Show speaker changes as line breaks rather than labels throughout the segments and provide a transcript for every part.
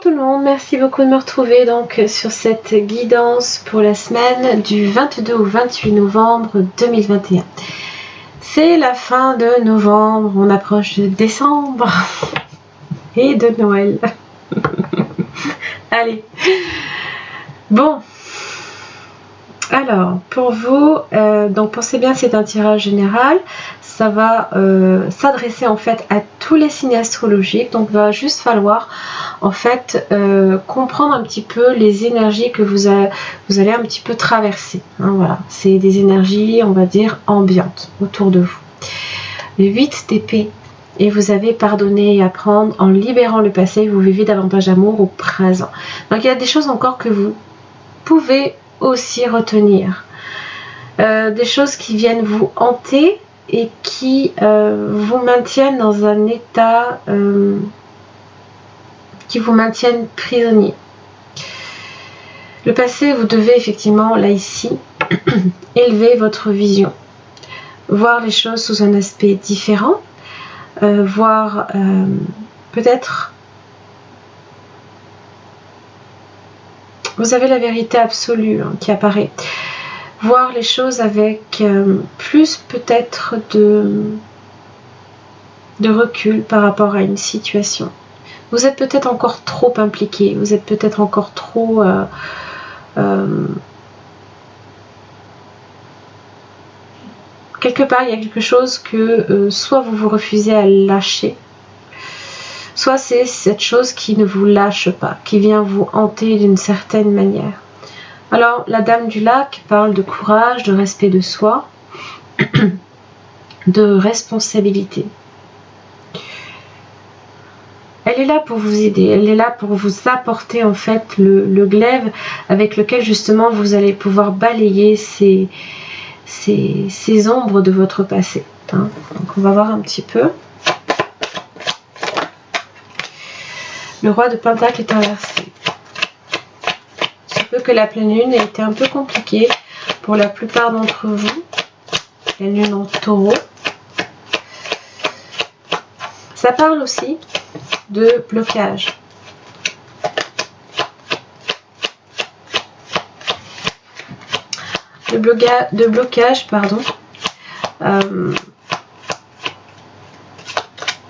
tout le monde, merci beaucoup de me retrouver donc sur cette guidance pour la semaine du 22 au 28 novembre 2021. C'est la fin de novembre, on approche de décembre et de Noël. Allez, bon, alors pour vous, donc pensez bien, c'est un tirage général. Ça va s'adresser en fait à tous les signes astrologiques, donc il va juste falloir en fait comprendre un petit peu les énergies que vous allez un petit peu traverser, hein, voilà, c'est des énergies on va dire ambiantes autour de vous. Le 8 d'épée, et vous avez pardonné et apprendre en libérant le passé, vous vivez davantage d'amour au présent. Donc il y a des choses encore que vous pouvez aussi retenir, des choses qui viennent vous hanter et qui vous maintiennent dans un état qui vous maintiennent prisonnier. Le passé, vous devez effectivement, là ici, élever votre vision, voir les choses sous un aspect différent, voir peut-être, vous avez la vérité absolue hein, qui apparaît, voir les choses avec plus peut-être de recul par rapport à une situation. Vous êtes peut-être encore trop impliqué, vous êtes peut-être encore trop quelque part il y a quelque chose que soit vous vous refusez à lâcher, soit c'est cette chose qui ne vous lâche pas, qui vient vous hanter d'une certaine manière. Alors la dame du lac parle de courage, de respect de soi, de responsabilité. Elle est là pour vous aider, elle est là pour vous apporter en fait le glaive avec lequel justement vous allez pouvoir balayer ces ombres de votre passé. Hein. Donc on va voir un petit peu. Le roi de Pentacle est inversé. Que la pleine lune a été un peu compliquée pour la plupart d'entre vous. La lune en taureau. Ça parle aussi de blocage. De blocage, pardon,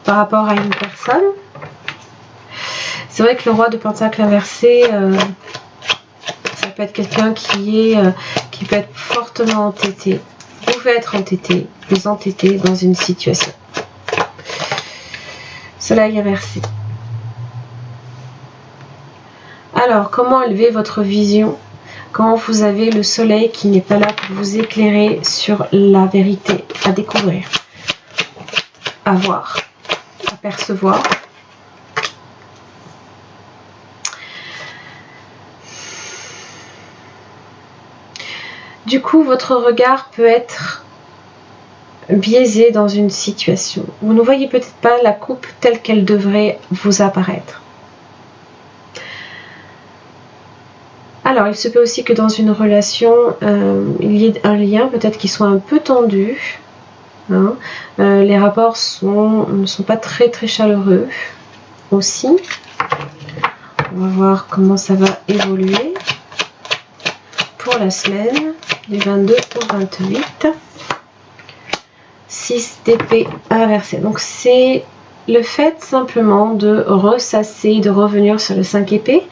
par rapport à une personne. C'est vrai que le roi de Pentacle inversé, ça peut être quelqu'un qui peut être fortement entêté. Vous pouvez être entêté, vous entêté dans une situation. Soleil inversé. Alors, comment élever votre vision quand vous avez le soleil qui n'est pas là pour vous éclairer sur la vérité à découvrir, à voir, à percevoir? Du coup, votre regard peut être biaisé dans une situation. Vous ne voyez peut-être pas la coupe telle qu'elle devrait vous apparaître. Alors, il se peut aussi que dans une relation, il y ait un lien peut-être qui soit un peu tendu. Hein. Les rapports ne sont pas très très chaleureux aussi. On va voir comment ça va évoluer pour la semaine du 22 au 28. 6 d'épée inversée. Donc c'est le fait simplement de ressasser, de revenir sur le 5 épée,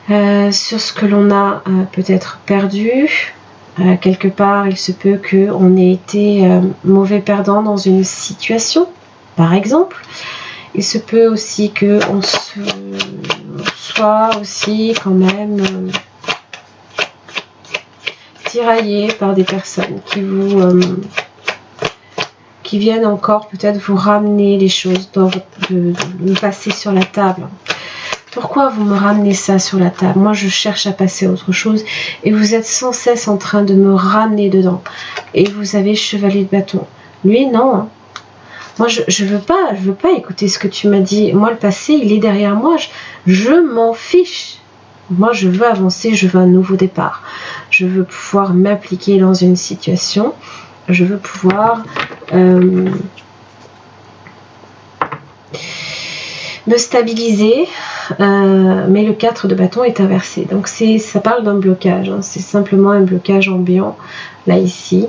sur ce que l'on a peut-être perdu. Quelque part, il se peut qu'on ait été mauvais perdant dans une situation, par exemple. Il se peut aussi qu'on soit aussi quand même tiraillé par des personnes qui viennent encore peut-être vous ramener les choses, de passer sur la table. Pourquoi vous me ramenez ça sur la table? Moi je cherche à passer à autre chose et vous êtes sans cesse en train de me ramener dedans. Et vous avez chevalier de bâton. Lui non. Hein. Moi je veux pas écouter ce que tu m'as dit. Moi le passé il est derrière moi. Je m'en fiche. Moi je veux avancer, je veux un nouveau départ. Je veux pouvoir m'appliquer dans une situation. Je veux pouvoir me stabiliser, mais le 4 de bâton est inversé. Donc ça parle d'un blocage, hein. C'est simplement un blocage ambiant, là ici.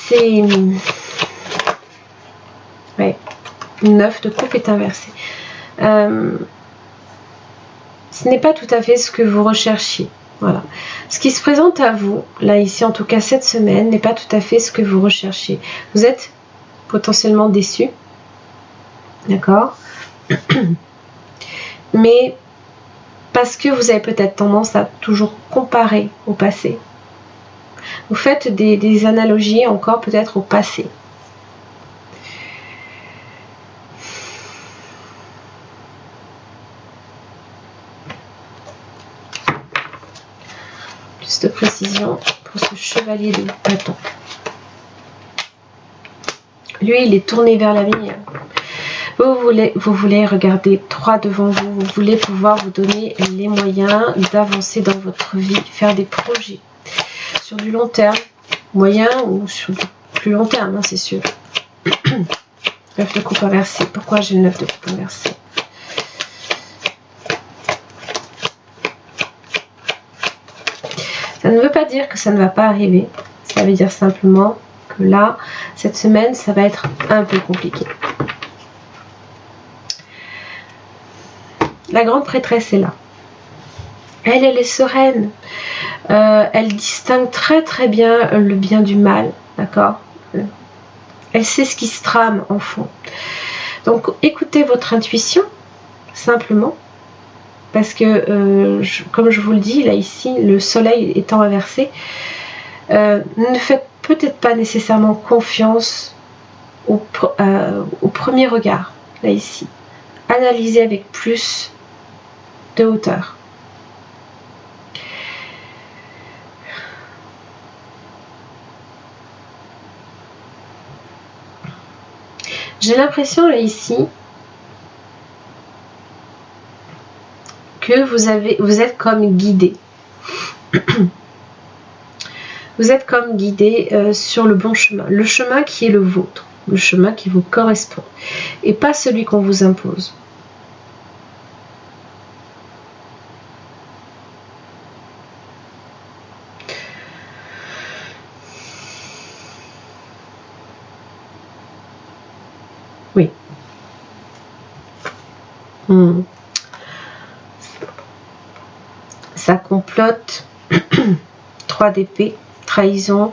C'est... Ouais, 9 de coupe est inversé. Ce n'est pas tout à fait ce que vous recherchiez. Voilà. Ce qui se présente à vous, là ici en tout cas cette semaine, n'est pas tout à fait ce que vous recherchez. Vous êtes potentiellement déçu. D'accord? Mais parce que vous avez peut-être tendance à toujours comparer au passé. Vous faites des analogies encore peut-être au passé. Plus de précision pour ce chevalier de bâton. Lui, il est tourné vers l'avenir. Vous voulez regarder droit devant vous. Vous voulez pouvoir vous donner les moyens d'avancer dans votre vie, faire des projets sur du long terme, moyen ou sur du plus long terme, hein, c'est sûr. 9 de coupe inversé. Pourquoi j'ai le 9 de coupe inversé? Ça ne veut pas dire que ça ne va pas arriver. Ça veut dire simplement que là, cette semaine, ça va être un peu compliqué. La grande prêtresse est là. Elle est sereine. Elle distingue très très bien le bien du mal. D'accord? Elle sait ce qui se trame en fond. Donc écoutez votre intuition, simplement. Parce que, comme je vous le dis, là ici, le soleil étant inversé, ne faites peut-être pas nécessairement confiance au premier regard, là ici. Analysez avec plus de hauteur. J'ai l'impression là ici que vous êtes comme guidé. Vous êtes comme guidé sur le bon chemin. Le chemin qui est le vôtre. Le chemin qui vous correspond. Et pas celui qu'on vous impose. Oui. Ça complote. 3 d'épée, trahison,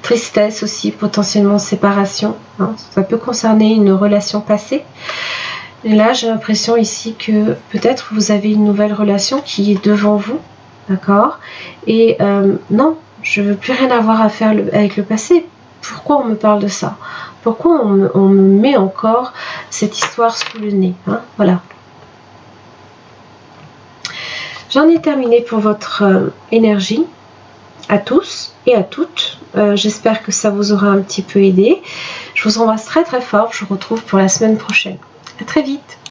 tristesse aussi, potentiellement séparation. Hein. Ça peut concerner une relation passée. Et là, j'ai l'impression ici que peut-être vous avez une nouvelle relation qui est devant vous. D'accord? Et non, je ne veux plus rien avoir à faire avec le passé. Pourquoi on me parle de ça? Pourquoi on me met encore cette histoire sous le nez, hein? Voilà. J'en ai terminé pour votre énergie, à tous et à toutes. J'espère que ça vous aura un petit peu aidé. Je vous embrasse très très fort. Je vous retrouve pour la semaine prochaine. À très vite.